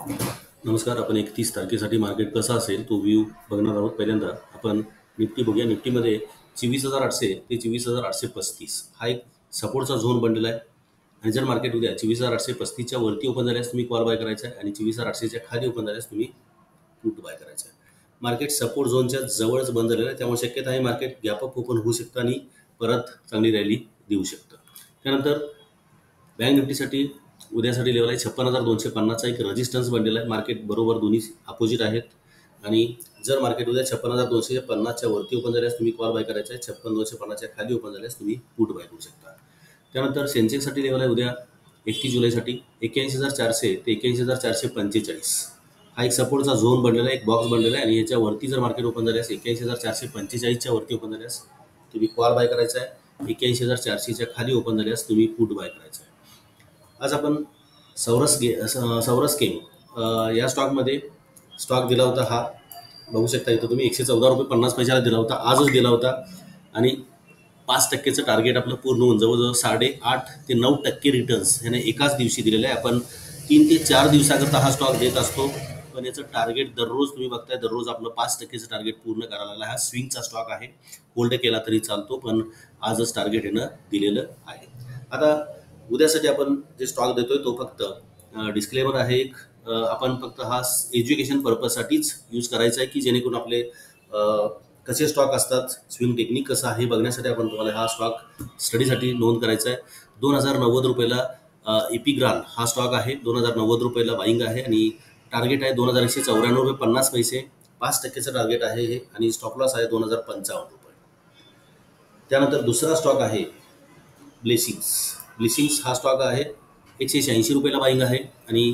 नमस्कार. आपण 31 तारखेसाठी मार्केट कसं असेल तो व्ह्यू बघणार आहोत. पहिल्यांदा आपण निफ्टी बघूया. निफ्टीमध्ये 24,800 ते 24,835 हा एक सपोर्टचा झोन बनलेला आहे. आणि जर मार्केट उद्या 24,835च्या वरती ओपन झाल्यास तुम्ही कॉल बाय करायचा आहे आणि 24,800च्या खाली ओपन झाल्यास तुम्ही पुट बाय करायचं आहे. मार्केट सपोर्ट झोनच्या जवळच बंद झालेलं आहे, त्यामुळे शक्यता आहे मार्केट गॅप अप ओपन होऊ शकतं आणि परत चांगली रॅली देऊ शकतं. त्यानंतर बँक निफ्टीसाठी उद्यासाठी लेवल आहे 56,250चा एक रेजिस्टन्स बनलेला आहे. मार्केट बरोबर दोन्ही अपोजिट आहेत आणि जर मार्केट उद्या 56,250च्या वरती ओपन झाल्यास तुम्ही कॉल बाय करायचा आहे, 56,250च्या खाली ओपन झाल्यास तुम्ही पुट बाय करू शकता. त्यानंतर सेन्सेक्ससाठी लेवल आहे उद्या 31 जुलैसाठी 81,400 ते 81,445 हा एक सपोर्टचा झोन बनलेला आहे, एक बॉक्स बनलेला आहे. आणि याच्यावरती जर मार्केट ओपन झाल्यास 81,445च्या वरती ओपन झाल्यास तुम्ही कॉल बाय करायचा आहे, 81,400च्या खाली ओपन झाल्यास तुम्ही पुट बाय करायचा आहे. आज आपण सौरस केम या स्टॉकमध्ये स्टॉक दिला होता. हा बघू शकता इथं तुम्ही 114 रुपये 50 पैशाला दिला होता, आजच दिला होता. आणि 5% टार्गेट आपलं पूर्ण होऊन जवळजवळ 8.5 ते 9% रिटर्न्स ह्याने एकाच दिवशी दिलेलं आहे. आपण 3 ते 4 दिवसाकरता हा स्टॉक देत असतो, पण याचं टार्गेट दररोज तुम्ही बघताय, दररोज आपलं 5%चं टार्गेट पूर्ण करायला लागला. हा स्विंगचा स्टॉक आहे, होल्ड केला तरी चालतो, पण आजच टार्गेट यानं दिलेलं आहे. आता उद्यासाठी आपण जे स्टॉक देतोय तो फक्त डिस्क्लेमर आहे एक, आपण फक्त हा एज्युकेशन पर्पजसाठीच यूज करायचा आहे, की जेणेकरून आपले कसे स्टॉक असतात, स्विंग टेक्निक कसं आहे बघण्यासाठी आपण तुम्हाला हा स्टॉक स्टडीसाठी नोंद करायचा आहे. 2,090 रुपयाला एपिग्राल हा स्टॉक आहे, 2,090 रुपयाला बाईंग आहे आणि टार्गेट आहे 2,194 रुपये 50 पैसे. 5%चं टार्गेट आहे हे आणि स्टॉप लॉस आहे 2,055 रुपये. त्यानंतर दुसरा स्टॉक आहे ब्लेसिंग्स हा स्टॉक आहे, 186 रुपयाला बाईंग आहे आणि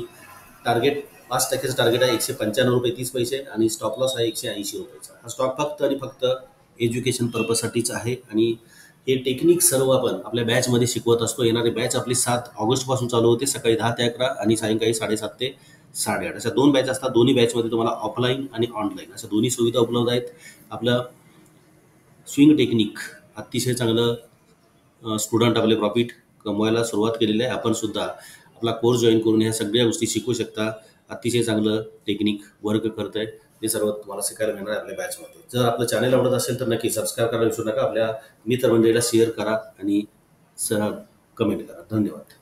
टार्गेट 5%चं टार्गेट आहे 195 रुपये 30 पैसे आणि स्टॉप लॉस आहे 180 रुपयाचा. हा स्टॉक फक्त आणि फक्त एज्युकेशन पर्पजसाठीच आहे आणि हे टेक्निक सर्व आपण आपल्या बॅचमध्ये शिकवत असतो. येणारी बॅच आपली 7 ऑगस्टपासून चालू होते, सकाळी 10 ते 11 आणि सायंकाळी 7:30 ते 8:30 अशा 2 बॅच असतात. दोन्ही बॅचमध्ये तुम्हाला ऑफलाईन आणि ऑनलाईन अशा दोन्ही सुविधा उपलब्ध आहेत. आपलं स्विंग टेक्निक अतिशय चांगलं स्टुडंट आपले प्रॉफिट कमवायला सुरुवात केलेली आहे. आपण सुद्धा आपला कोर्स जॉईन करून ह्या सगळ्या गोष्टी शिकू शकता. अतिशय चांगलं टेक्निक वर्क करत आहे, हे सर्व तुम्हाला शिकायला मिळणार आहे आपल्या बॅचमध्ये. जर आपलं चॅनल आवडत असेल तर नक्की सबस्क्राईब करायला विसरू नका. आपल्या मित्रमंडळीला शेअर करा आणि कमेंट करा. धन्यवाद.